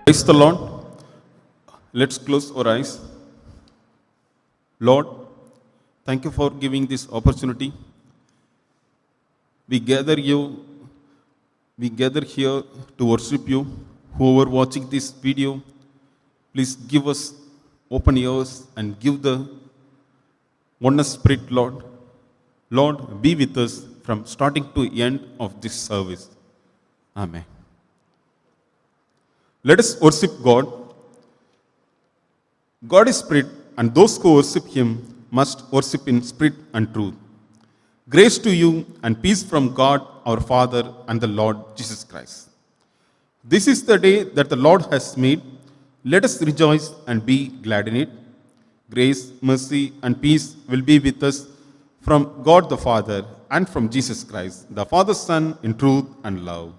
Praise the Lord. Let's close our eyes. Lord, thank you for giving this opportunity. We gather here to worship you. Whoever watching this video, please give us open ears and give the oneness spirit, Lord. Lord, be with us from starting to end of this service. Amen. Let us worship God. God is spirit, and those who worship him must worship in spirit and truth. Grace to you and peace from God our Father and the Lord Jesus Christ. This is the day that the Lord has made. Let us rejoice and be glad in it. Grace, mercy, and peace will be with us from God the Father and from Jesus Christ, the Father, Son, in truth and love.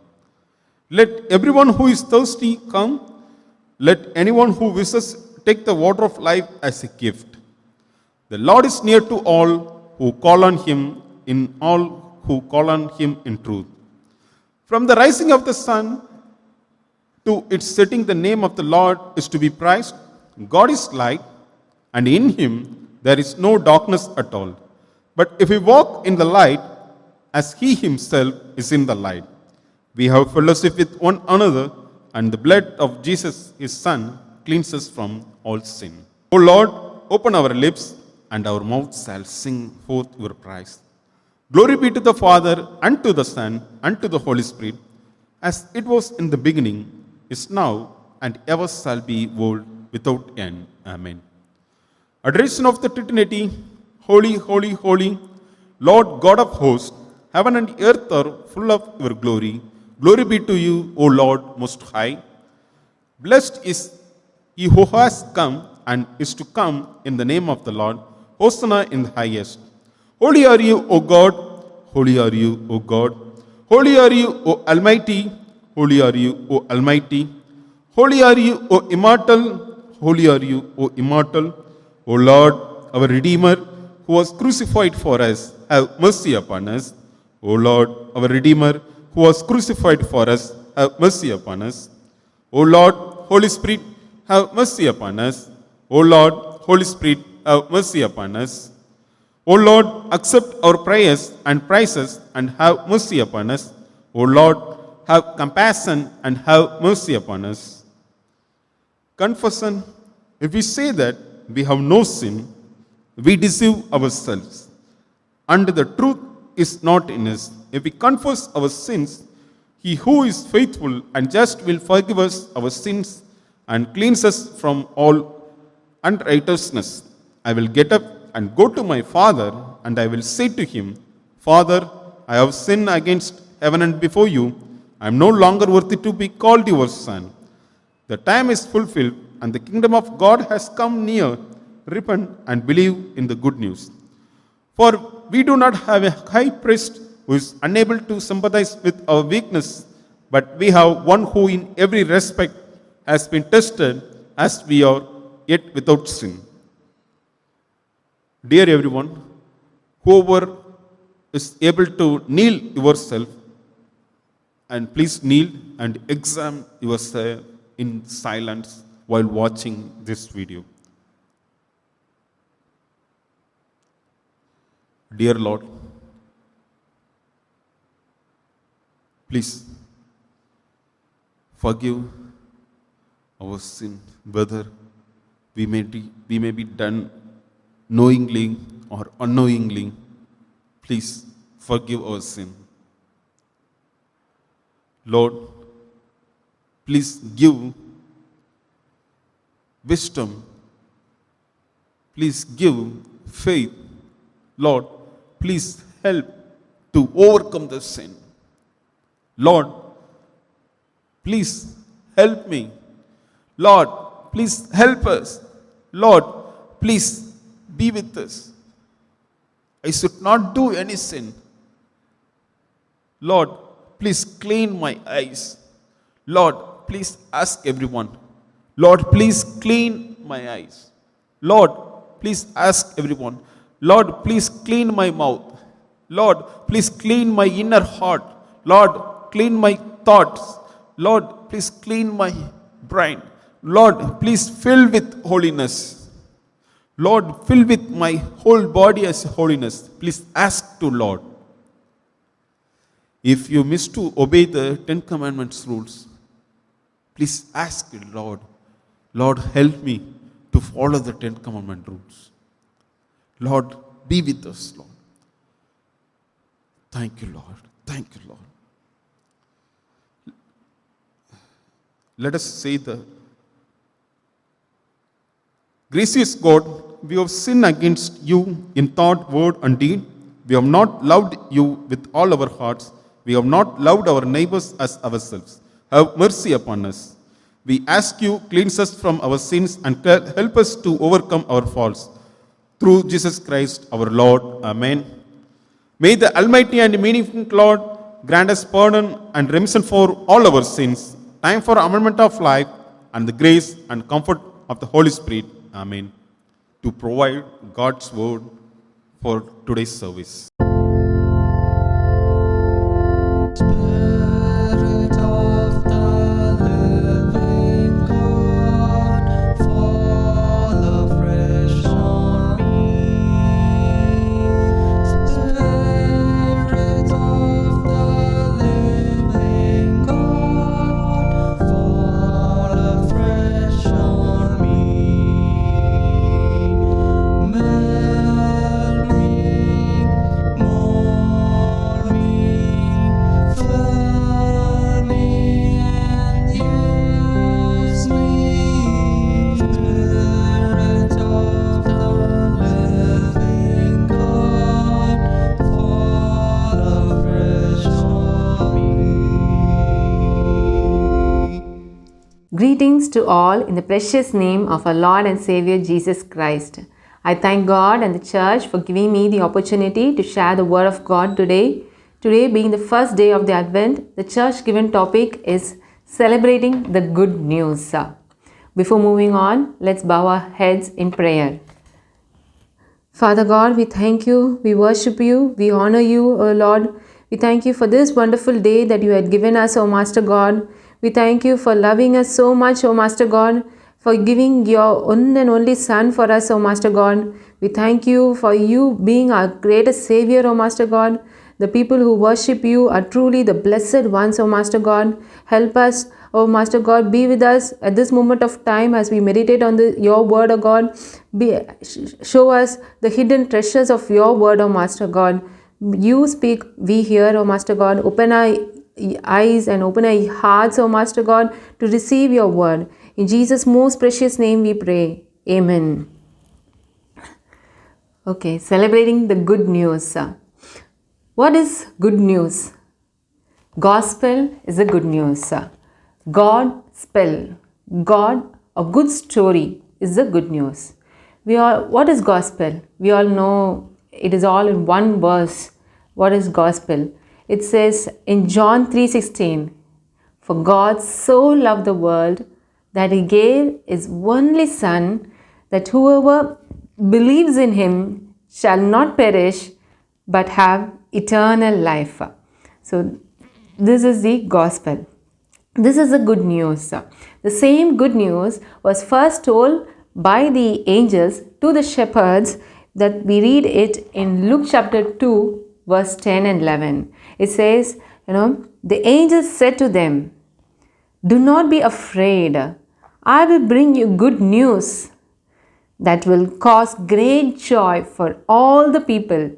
Let everyone who is thirsty come. Let anyone who wishes take the water of life as a gift. The Lord is near to all who call on him, in truth. From the rising of the sun to its setting, the name of the Lord is to be praised. God is light, and in him there is no darkness at all. But if we walk in the light, as he himself is in the light, we have fellowship with one another, and the blood of Jesus, his Son, cleanses from all sin. O Lord, open our lips, and our mouth shall sing forth your praise. Glory be to the Father, and to the Son, and to the Holy Spirit, as it was in the beginning, is now, and ever shall be, world without end. Amen. Adoration of the Trinity. Holy, holy, holy, Lord God of hosts, heaven and earth are full of your glory. Glory be to you, O Lord Most High. Blessed is he who has come and is to come in the name of the Lord. Hosanna in the highest. Holy are you, O God. Holy are you, O God. Holy are you, O Almighty. Holy are you, O Almighty. Holy are you, O Immortal. Holy are you, O Immortal. O Lord, our Redeemer, who was crucified for us, have mercy upon us. O Lord, our Redeemer, who was crucified for us, have mercy upon us. O Lord, Holy Spirit, have mercy upon us. O Lord, Holy Spirit, have mercy upon us. O Lord, accept our prayers and praises and have mercy upon us. O Lord, have compassion and have mercy upon us. Confession. If we say that we have no sin, we deceive ourselves, and the truth is not in us. If we confess our sins, he who is faithful and just will forgive us our sins and cleanse us from all unrighteousness. I will get up and go to my father, and I will say to him, Father, I have sinned against heaven and before you. I am no longer worthy to be called your son. The time is fulfilled, and the kingdom of God has come near. Repent and believe in the good news. For we do not have a high priest who is unable to sympathize with our weakness, but we have one who in every respect has been tested as we are, yet without sin. Dear everyone, whoever is able to kneel yourself, and please kneel and examine yourself in silence while watching this video. Dear Lord, please forgive our sin, whether we may be done knowingly or unknowingly. Please forgive our sin. Lord, please give wisdom. Please give faith. Lord, please help to overcome the sin. Lord, please help me. Lord, please help us. Lord, please be with us. I should not do any sin. Lord, please clean my eyes. Lord, please ask everyone. Lord, please clean my eyes. Lord, please ask everyone. Lord, please clean my mouth. Lord, please clean my inner heart. Lord, clean my thoughts. Lord, please clean my brain. Lord, please fill with holiness. Lord, fill with my whole body as holiness. Please ask to Lord. If you miss to obey the 10 Commandments rules, please ask Lord, Lord, help me to follow the 10 Commandment rules. Lord, be with us, Lord. Thank you, Lord. Thank you, Lord. Let us say the gracious God, we have sinned against you in thought, word, and deed. We have not loved you with all our hearts. We have not loved our neighbors as ourselves. Have mercy upon us. We ask you, cleanse us from our sins and help us to overcome our faults. Through Jesus Christ our Lord. Amen. May the Almighty and beneficent Lord grant us pardon and remission for all our sins, time for amendment of life, and the grace and comfort of the Holy Spirit. Amen. To provide God's word for today's service. Spirit of the living God, fall afresh on me. Spirit of the living God, fall afresh on me. Melt me, mold me, fill me and use me. Spirit of the living God, fall afresh on me. Greetings to all in the precious name of our Lord and Savior Jesus Christ. I thank God and the church for giving me the opportunity to share the word of God today. Today being the first day of the Advent, the church given topic is celebrating the good news. Before moving on, let's bow our heads in prayer. Father God, we thank you, we worship you, we honor you, O Lord. We thank you for this wonderful day that you had given us, O Master God. We thank you for loving us so much, O Master God, for giving your one and only Son for us, O Master God. We thank you for you being our greatest Savior, O Master God. The people who worship you are truly the blessed ones, O Master God. Help us, O Master God, be with us at this moment of time as we meditate on your word, O God. Show us the hidden treasures of your word, O Master God. You speak, we hear, O Master God. Open our eyes and open our hearts, O Master God, to receive your word. In Jesus' most precious name we pray. Amen. Okay, celebrating the good news. What is good news? Gospel is the good news. God, a good story is the good news. What is gospel? We all know it is all in one verse. What is gospel? It says in John 3:16, for God so loved the world that he gave his only Son, that whoever believes in him shall not perish but have eternal life. So this is the gospel. This is the good news. The same good news was first told by the angels to the shepherds, that we read it in Luke chapter 2 verse 10 and 11. It says, the angels said to them, do not be afraid. I will bring you good news that will cause great joy for all the people.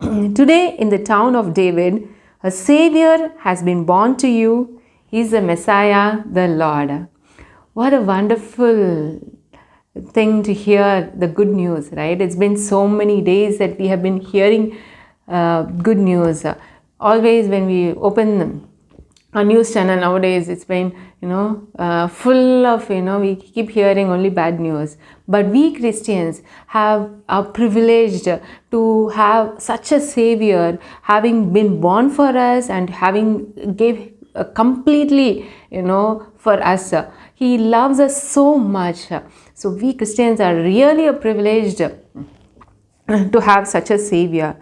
Today in the town of David, a Savior has been born to you. He is the Messiah, the Lord. What a wonderful thing to hear the good news, right? It's been so many days that we have been hearing good news. Always when we open a news channel nowadays, it's been full of we keep hearing only bad news. But we Christians are privileged to have such a Savior, having been born for us and having gave completely for us. He loves us so much. So we Christians are really privileged to have such a Savior.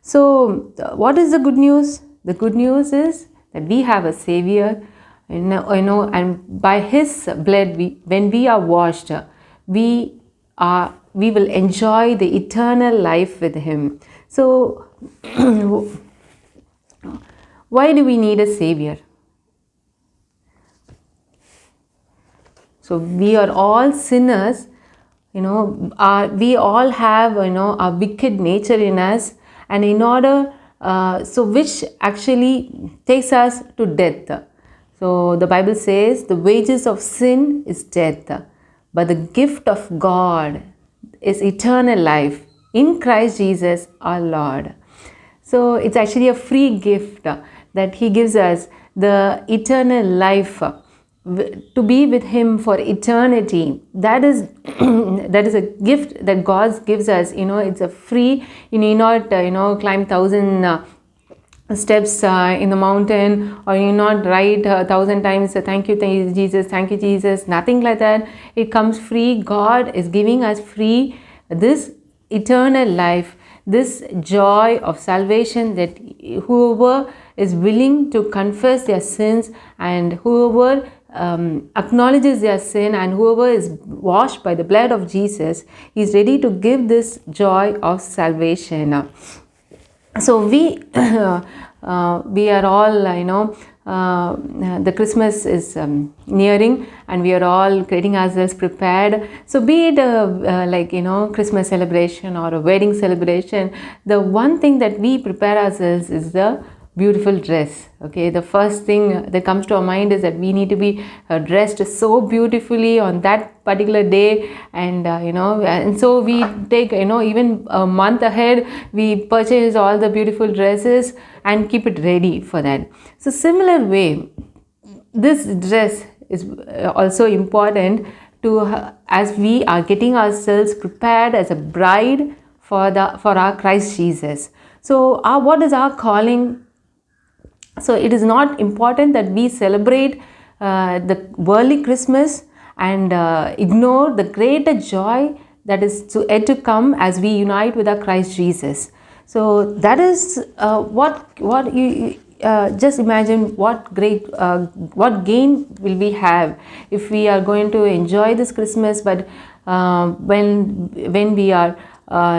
So what is the good news? The good news is that we have a Savior, and by His blood, when we are washed, we will enjoy the eternal life with Him. So, why do we need a Savior? So we are all sinners, we all have, a wicked nature in us, and in order, which actually takes us to death. So the Bible says the wages of sin is death, but the gift of God is eternal life in Christ Jesus our Lord. So it's actually a free gift that He gives us, the eternal life, to be with Him for eternity. That is that is a gift that God gives us. It's a free. You need not climb 1,000 steps in the mountain, or you not write 1,000 times thank you Jesus, thank you Jesus. Nothing like that. It comes free. God is giving us free this eternal life, this joy of salvation, that whoever is willing to confess their sins, and whoever acknowledges their sin, and whoever is washed by the blood of Jesus, is ready to give this joy of salvation. So we are all, the Christmas is nearing, and we are all getting ourselves prepared. So be it Christmas celebration or a wedding celebration, the one thing that we prepare ourselves is the beautiful dress. Okay, the first thing that comes to our mind is that we need to be dressed so beautifully on that particular day, and and so we take even a month ahead, we purchase all the beautiful dresses and keep it ready for that. So similar way, this dress is also important to as we are getting ourselves prepared as a bride for our Christ Jesus. So what is our calling? So it is not important that we celebrate the worldly Christmas and ignore the greater joy that is yet to come as we unite with our Christ Jesus. So that is what you just imagine what gain will we have if we are going to enjoy this Christmas, but when we are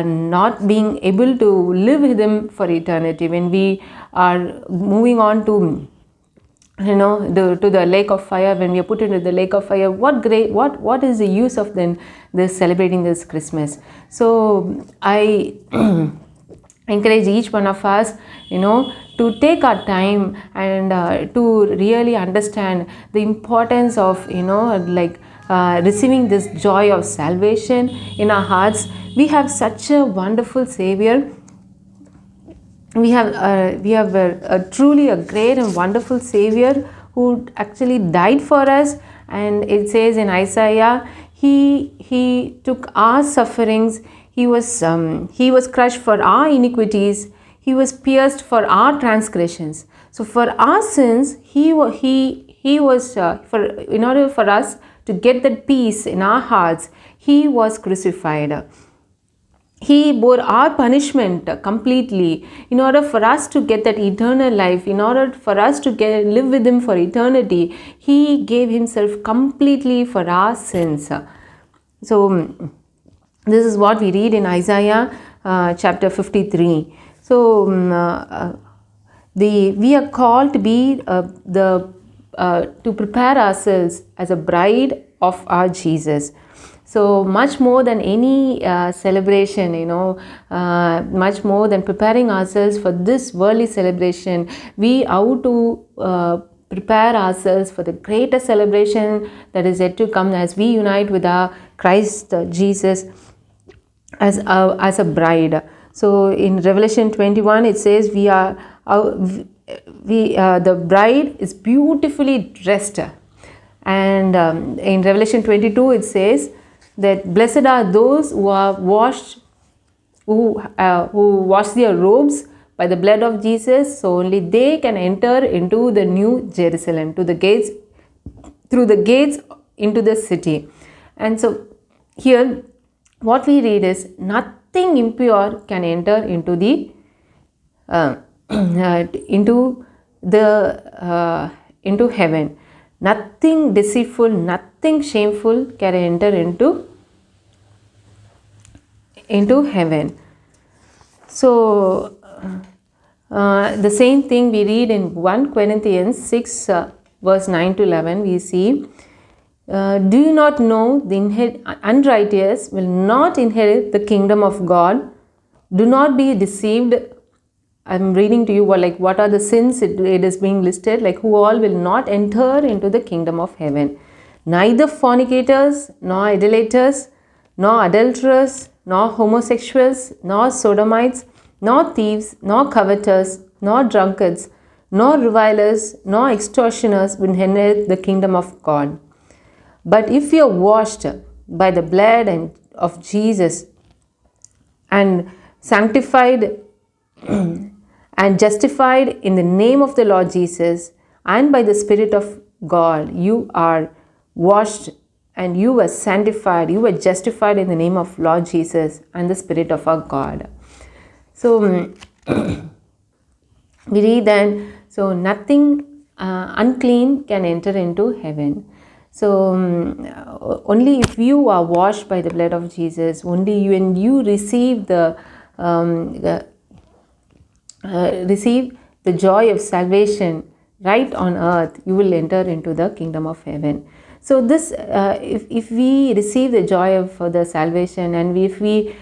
not being able to live with Him for eternity, when we are moving on to to the lake of fire, when we are put into the lake of fire, what is the use of then this celebrating this Christmas? So I encourage each one of us to take our time and to really understand the importance of receiving this joy of salvation in our hearts. We have such a wonderful Savior. We have truly a great and wonderful Savior who actually died for us, and it says in Isaiah, he took our sufferings. He was crushed for our iniquities. He was pierced for our transgressions. So for our sins, he was in order for us to get that peace in our hearts, He was crucified. He bore our punishment completely in order for us to get that eternal life, in order for us to live with Him for eternity. He gave Himself completely for our sins. So this is what we read in Isaiah chapter 53. So we are called to be to prepare ourselves as a bride of our Jesus. So much more than any celebration, much more than preparing ourselves for this worldly celebration, we ought to prepare ourselves for the greater celebration that is yet to come as we unite with our Christ Jesus as a bride. So in Revelation 21, it says the bride is beautifully dressed, and in Revelation 22, it says that blessed are those who are washed, who wash their robes by the blood of Jesus. So only they can enter into the new Jerusalem, through the gates into the city. And so here what we read is nothing impure can enter into into heaven. Nothing deceitful, nothing shameful can enter into heaven. So, the same thing we read in 1 Corinthians 6, verse 9 to 11, we see, do you not know the unrighteous will not inherit the kingdom of God? Do not be deceived. I'm reading to you what are the sins it is being listed, like who all will not enter into the kingdom of heaven. Neither fornicators, nor idolaters, nor adulterers, nor homosexuals, nor sodomites, nor thieves, nor covetous, nor drunkards, nor revilers, nor extortioners will inherit the kingdom of God. But if you are washed by the blood of Jesus and sanctified and justified in the name of the Lord Jesus and by the Spirit of God, you are washed and you were sanctified, you were justified in the name of Lord Jesus and the Spirit of our God. So we read then, so nothing unclean can enter into heaven. So only if you are washed by the blood of Jesus, only when you receive receive the joy of salvation right on earth, you will enter into the kingdom of heaven. So this, if we receive the joy of the salvation, and if we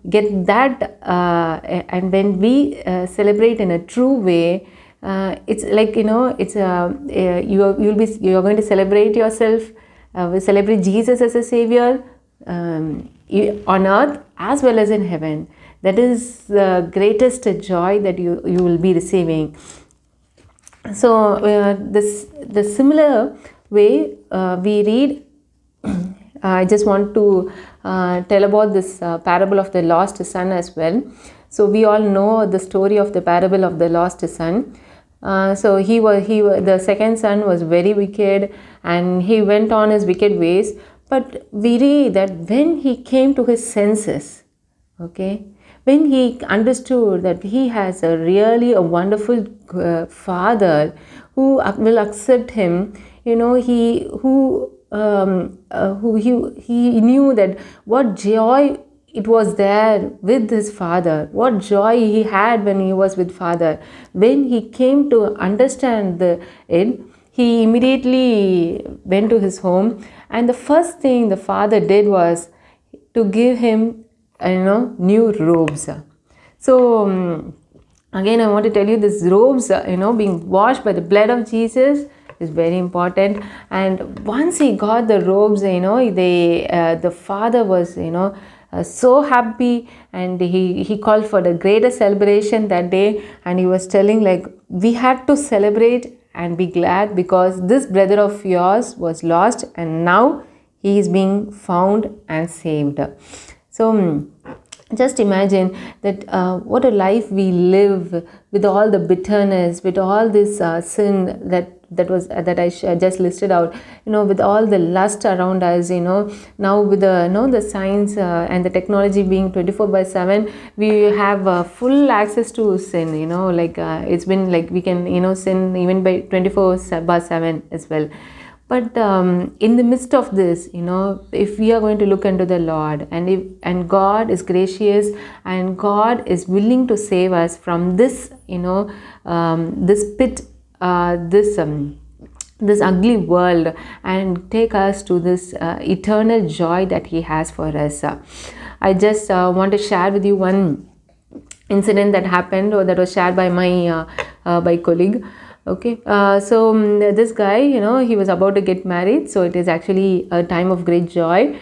get that, and when we celebrate in a true way, it's like it's you're going to celebrate yourself, we celebrate Jesus as a savior on earth as well as in heaven. That is the greatest joy that you will be receiving. So the similar way we read, I just want to tell about this parable of the lost son as well. So we all know the story of the parable of the lost son. So the second son was very wicked, and he went on his wicked ways. But we read that when he came to his senses, okay, when he understood that he has a wonderful father who will accept him, he knew that what joy it was there with his father, what joy he had when he was with father. When he came to understand it, he immediately went to his home, and the first thing the father did was to give him new robes. So again, I want to tell you, this robes, being washed by the blood of Jesus is very important. And once he got the robes, the father was so happy, and he called for the greatest celebration that day. And he was telling, like, we had to celebrate and be glad because this brother of yours was lost and now he is being found and saved. So just imagine that what a life we live with all the bitterness, with all this sin that I just listed out, with all the lust around us, now with the science and the technology being 24/7, we have full access to sin, it's been like we can sin even by 24/7 as well. But in the midst of this, if we are going to look unto the Lord, and God is gracious, and God is willing to save us from this, this pit, this ugly world, and take us to this eternal joy that He has for us. I just want to share with you one incident that happened, or that was shared by my by colleague. Okay, so this guy, he was about to get married, so it is actually a time of great joy,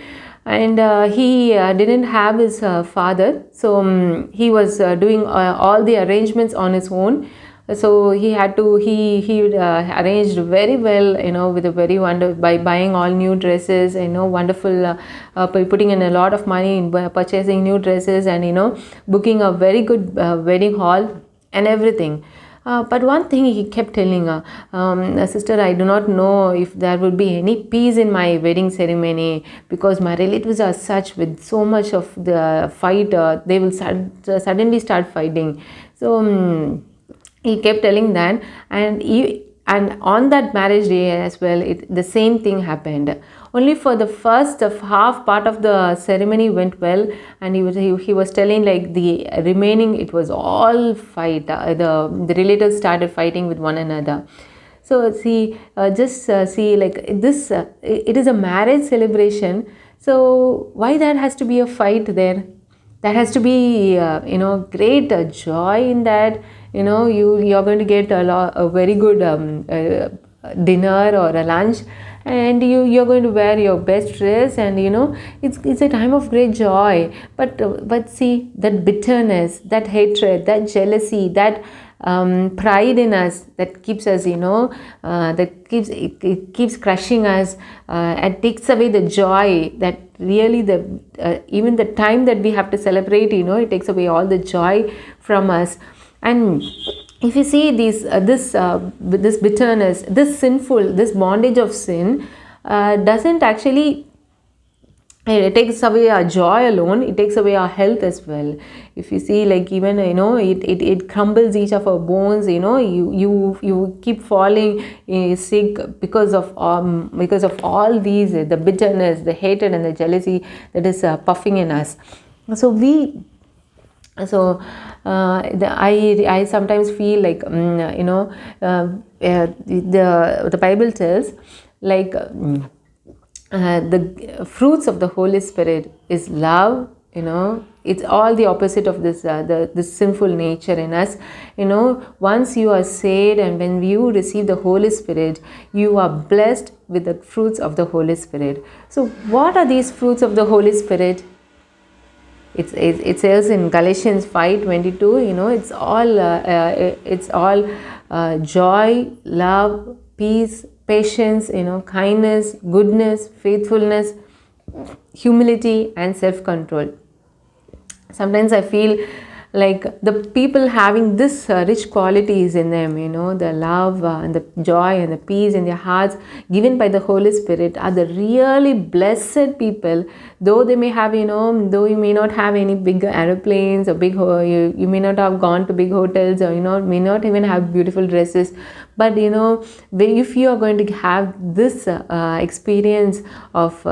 and he didn't have his father, so he was doing all the arrangements on his own. So he had to he arranged very well, with a very wonderful, by buying all new dresses, wonderful, putting in a lot of money in purchasing new dresses, and booking a very good wedding hall and everything. But one thing he kept telling her, sister, I do not know if there will be any peace in my wedding ceremony, because my relatives are such with so much of the fight, they will suddenly start fighting. So he kept telling that, and and on that marriage day as well, the same thing happened. Only for the first of half part of the ceremony went well, and he was telling like the remaining, it was all fight. The relatives started fighting with one another. So see, just see like this. It is a marriage celebration. So why that has to be a fight there? There has to be great joy in that. You're going to get a very good dinner or a lunch, and you're going to wear your best dress, and it's a time of great joy. But see, that bitterness, that hatred, that jealousy, that pride in us, that keeps us, it keeps crushing us, and takes away the joy that really even the time that we have to celebrate, it takes away all the joy from us. And if you see this bitterness, this bondage of sin, doesn't actually, it takes away our joy alone, it takes away our health as well. If you see, like, even it crumbles each of our bones. You keep falling sick because of all these, the bitterness, the hatred, and the jealousy that is puffing in us. I sometimes feel like the Bible tells, like, the fruits of the Holy Spirit is love. It's all the opposite of this sinful nature in us. Once you are saved, and when you receive the Holy Spirit, you are blessed with the fruits of the Holy Spirit. So what are these fruits of the Holy Spirit? It says in Galatians 5:22, it's all joy, love, peace, patience, kindness, goodness, faithfulness, humility, and self-control. Sometimes I feel like the people having this rich qualities in them, the love and the joy and the peace in their hearts given by the Holy Spirit, are the really blessed people. Though they may have, though you may not have any big aeroplanes or you may not have gone to big hotels, or may not even have beautiful dresses, but if you are going to have this experience of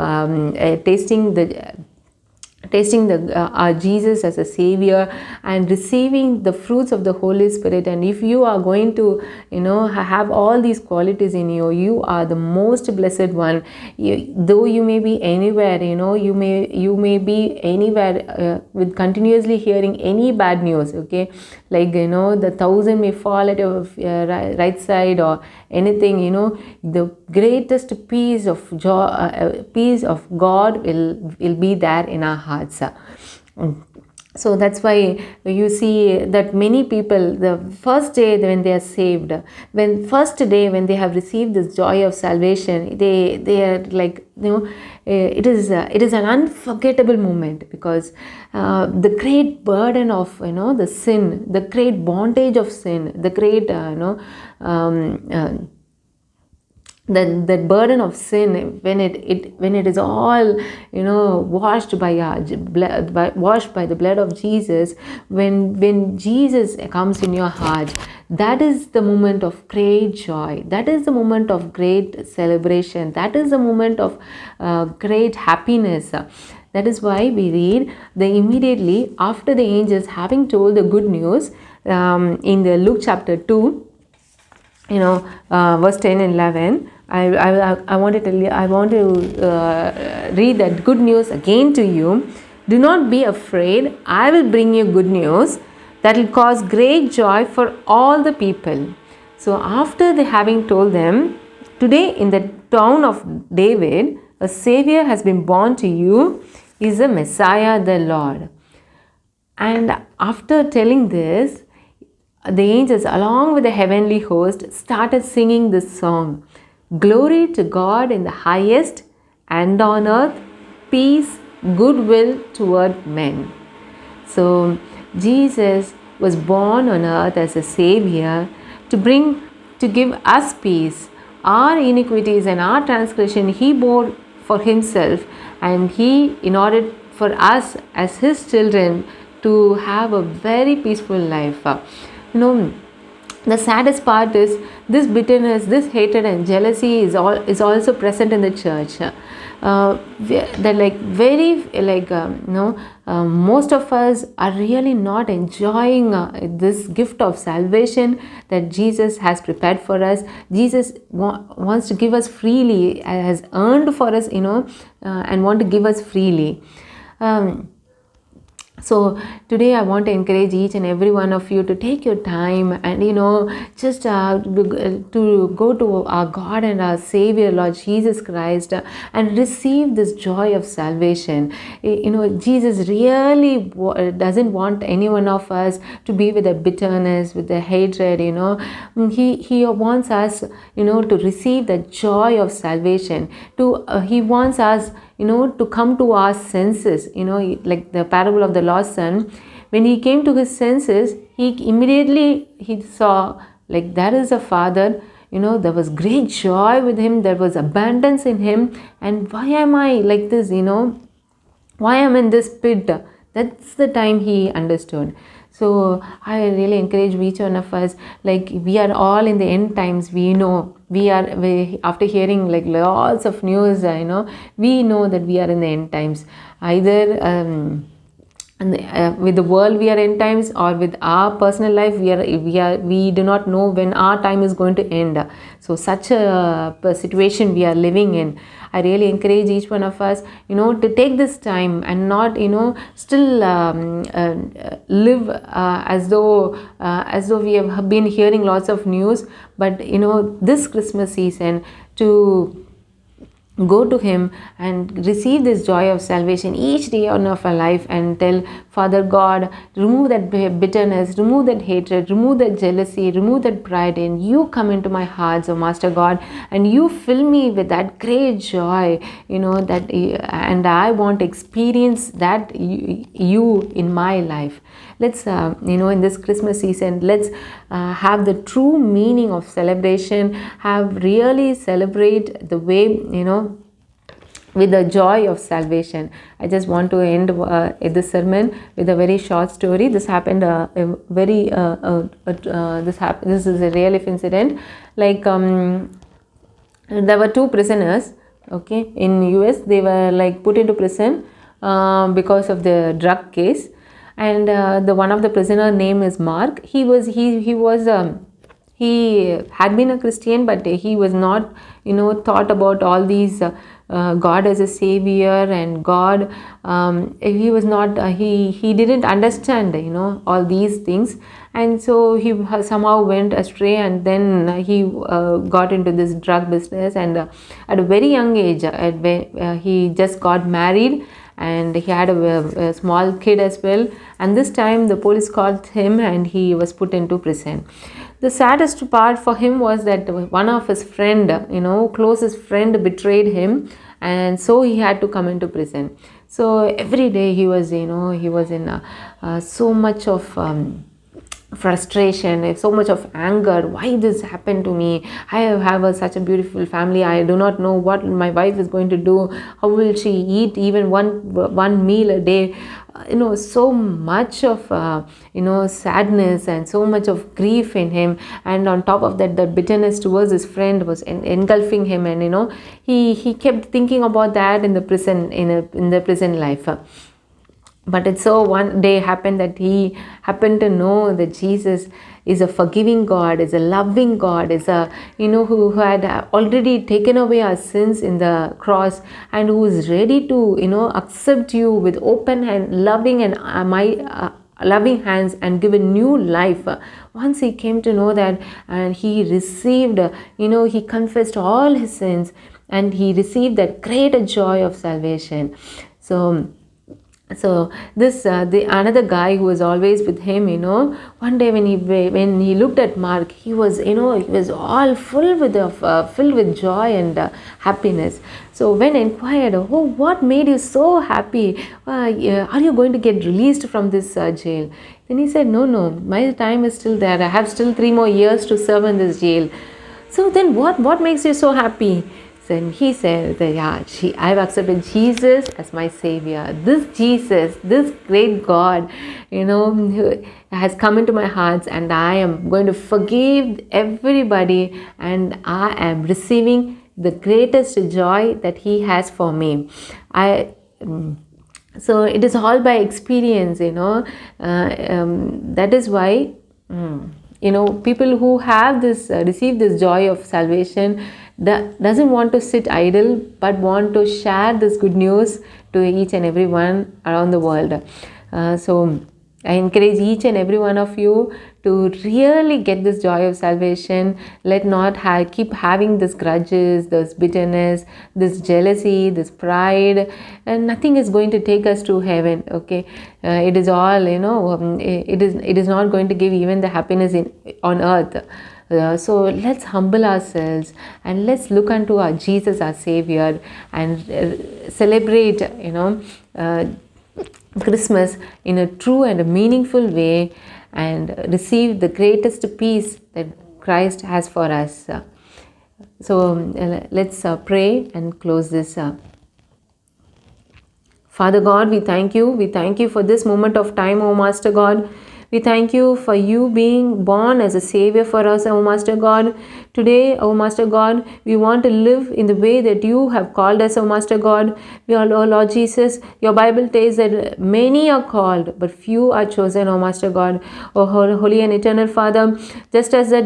tasting our Jesus as a Savior, and receiving the fruits of the Holy Spirit, and if you are going to have all these qualities in you, you are the most blessed one. Though you may be anywhere, you may be anywhere with continuously hearing any bad news, okay, like the 1,000 may fall at your right side or anything, the greatest peace of joy, peace of God will be there in our hearts. So that's why you see that many people, the first day when they are saved, first day when they have received this joy of salvation, they are like, it is an unforgettable moment, because the great burden of the sin, the great bondage of sin, the great that burden of sin, when it is all washed by the blood of Jesus, when Jesus comes in your heart, that is the moment of great joy, that is the moment of great celebration, that is the moment of great happiness. That is why we read immediately after the angels having told the good news, in the Luke chapter 2, verse 10 and 11. I want to tell you, I want to read that good news again to you. Do not be afraid. I will bring you good news that will cause great joy for all the people. So after they having told them, today in the town of David, a Savior has been born to you, is the Messiah, the Lord. And after telling this, the angels, along with the heavenly host, started singing this song. Glory to God in the highest, and on earth peace, goodwill toward men. So Jesus was born on earth as a Savior to give us peace. Our iniquities and our transgression He bore for Himself, and He, in order for us as His children to have a very peaceful life. the saddest part is this bitterness, this hatred and jealousy is also present in the church. That like very like most of us are really not enjoying this gift of salvation that Jesus has prepared for us. Jesus wants to give us freely, has earned for us, and want to give us freely. So today I want to encourage each and every one of you to take your time and just to go to our God and our Savior Lord Jesus Christ and receive this joy of salvation. Jesus really doesn't want any one of us to be with the bitterness, with the hatred. He wants us to receive the joy of salvation. He wants us to come to our senses, like the parable of the lost son. When he came to his senses, he saw like there is a father, there was great joy with him, there was abundance in him, and why am I like this, why am I in this pit? That's the time he understood. So I really encourage each one of us, like we are all in the end times. We know after hearing like lots of news, we know that we are in the end times. Either with the world we are in times, or with our personal life we do not know when our time is going to end. So such a situation we are living in. I really encourage each one of us to take this time and not still live as though we have been hearing lots of news, but this Christmas season to go to him and receive this joy of salvation each day of our life and tell Father God, remove that bitterness, remove that hatred, remove that jealousy, remove that pride, and you come into my heart, so Master God, and you fill me with that great joy, that and I want to experience that you in my life. Let's in this Christmas season, let's have the true meaning of celebration, have really celebrate the way with the joy of salvation. I just want to end this sermon with a very short story. This happened this is a real life incident. Like there were two prisoners, okay, in US. They were like put into prison because of the drug case, and the one of the prisoner name is Mark. He had been a Christian, but he was not thought about all these God as a savior and God. He was not he didn't understand all these things, and so he somehow went astray, and then he got into this drug business. And at a very young age, he just got married, and he had a small kid as well. And this time the police caught him and he was put into prison. The saddest part for him was that one of his friend, closest friend, betrayed him, and so he had to come into prison. So every day he was in so much of frustration, so much of anger. Why this happened to me? I have such a beautiful family. I do not know what my wife is going to do. How will she eat even one meal a day? So much of sadness and so much of grief in him, and on top of that, the bitterness towards his friend was engulfing him, and he kept thinking about that in the prison, in the prison life. But it so one day happened that he happened to know that Jesus is a forgiving God, is a loving God, is a who had already taken away our sins in the cross, and who is ready to accept you with open and loving and loving hands and give a new life. Once he came to know that, and he received, he confessed all his sins, and he received that greater joy of salvation. So this the another guy who was always with him, one day when he looked at Mark, he was he was all filled with joy and happiness. So when inquired, oh, what made you so happy? Are you going to get released from this jail? Then he said, no, my time is still there. I have still 3 more years to serve in this jail. So then what makes you so happy? And he said that, yeah, I've accepted Jesus as my Savior. This Jesus, this great God, who has come into my heart, and I am going to forgive everybody, and I am receiving the greatest joy that He has for me. So it is all by experience, that is why people who have this receive this joy of salvation doesn't want to sit idle, but want to share this good news to each and everyone around the world. So I encourage each and every one of you to really get this joy of salvation. Let not keep having this grudges, this bitterness, this jealousy, this pride, and nothing is going to take us to heaven. Okay, it is all it is not going to give even the happiness on earth. So let's humble ourselves and let's look unto our Jesus, our Savior, and celebrate Christmas in a true and a meaningful way, and receive the greatest peace that Christ has for us. So let's pray and close this. Father God, we thank you. We thank you for this moment of time, O Master God. We thank you for you being born as a Savior for us, O Master God. Today, O Master God, we want to live in the way that you have called us, O Master God. We are, O Lord Jesus, your Bible says that many are called, but few are chosen, O Master God. O Holy and Eternal Father, just as that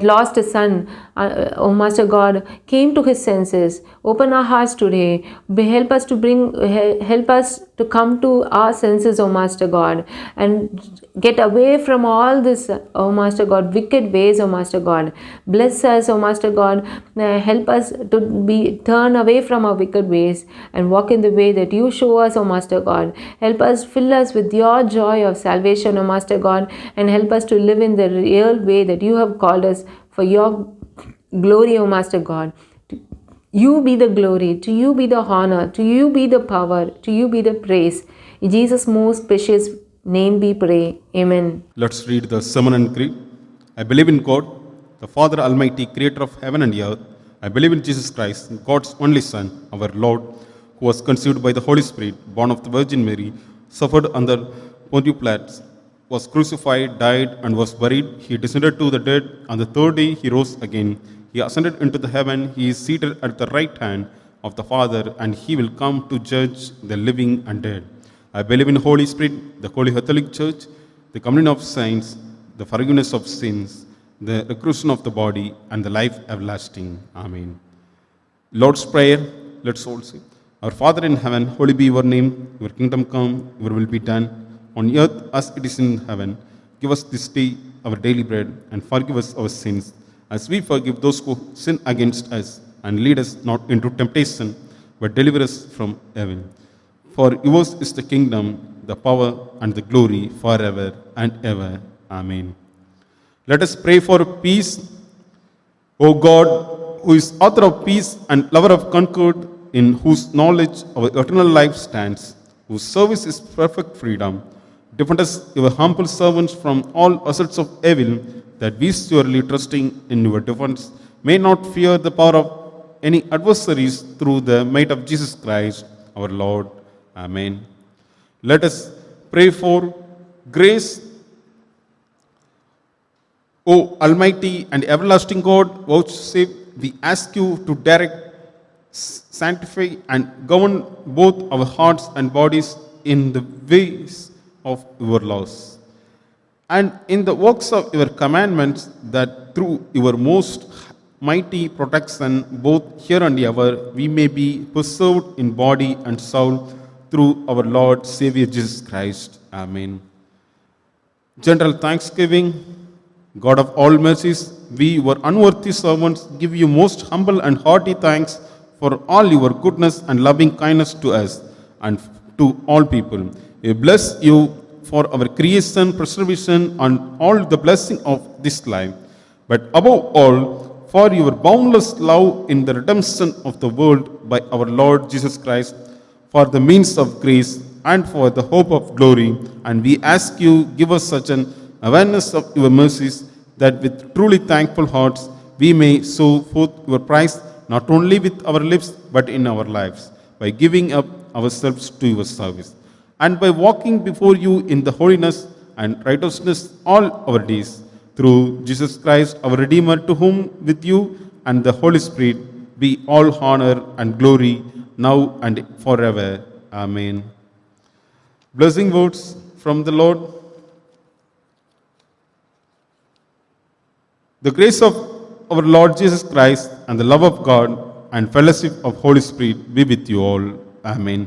lost son, O Master God, came to his senses. Open our hearts today. Help us to come to our senses, O Master God, and get away from all this, O Master God, wicked ways, O Master God. Bless us, O Master God. Help us to turn away from our wicked ways and walk in the way that you show us, O Master God. Help us, fill us with your joy of salvation, O Master God, and help us to live in the real way that you have called us for your glory, O Master God. To you be the glory, to you be the honor, to you be the power, to you be the praise. In Jesus' most precious name we pray. Amen. Let's read the Sermon and Creed. I believe in God, the Father Almighty, creator of heaven and earth. I believe in Jesus Christ, God's only Son, our Lord, who was conceived by the Holy Spirit, born of the Virgin Mary, suffered under Pontius Pilate, was crucified, died, and was buried. He descended to the dead. On the third day he rose again. He ascended into the heaven. He is seated at the right hand of the Father, and he will come to judge the living and dead. I believe in the Holy Spirit, the Holy Catholic Church, the communion of saints, the forgiveness of sins, the resurrection of the body, and the life everlasting. Amen. Lord's Prayer, let's all say. Our Father in heaven, holy be your name. Your kingdom come, your will be done, on earth as it is in heaven. Give us this day our daily bread, and forgive us our sins, as we forgive those who sin against us. And lead us not into temptation, but deliver us from evil. For yours is the kingdom, the power, and the glory forever and ever. Amen. Let us pray for peace. O God, who is author of peace and lover of concord, in whose knowledge our eternal life stands, whose service is perfect freedom, defend us, your humble servants, from all assaults of evil, that we, surely trusting in your defense, may not fear the power of any adversaries, through the might of Jesus Christ our Lord. Amen. Let us pray for grace. O Almighty and everlasting God, vouchsafe, we ask you to direct, sanctify, and govern both our hearts and bodies in the ways of your laws, and in the works of your commandments, that through your most mighty protection, both here and ever, we may be preserved in body and soul, through our Lord Savior Jesus Christ. Amen. General thanksgiving. God of all mercies, we, your unworthy servants, give you most humble and hearty thanks for all your goodness and loving kindness to us and to all people. We bless you for our creation, preservation, and all the blessing of this life, but above all, for your boundless love in the redemption of the world by our Lord Jesus Christ, for the means of grace and for the hope of glory. And we ask you, give us such an awareness of your mercies, that with truly thankful hearts we may show forth your praise not only with our lips but in our lives, by giving up ourselves to your service, and by walking before you in the holiness and righteousness all our days, through Jesus Christ, our Redeemer, to whom with you and the Holy Spirit be all honor and glory now and forever. Amen. Blessing words from the Lord. The grace of our Lord Jesus Christ and the love of God and fellowship of Holy Spirit be with you all. Amen.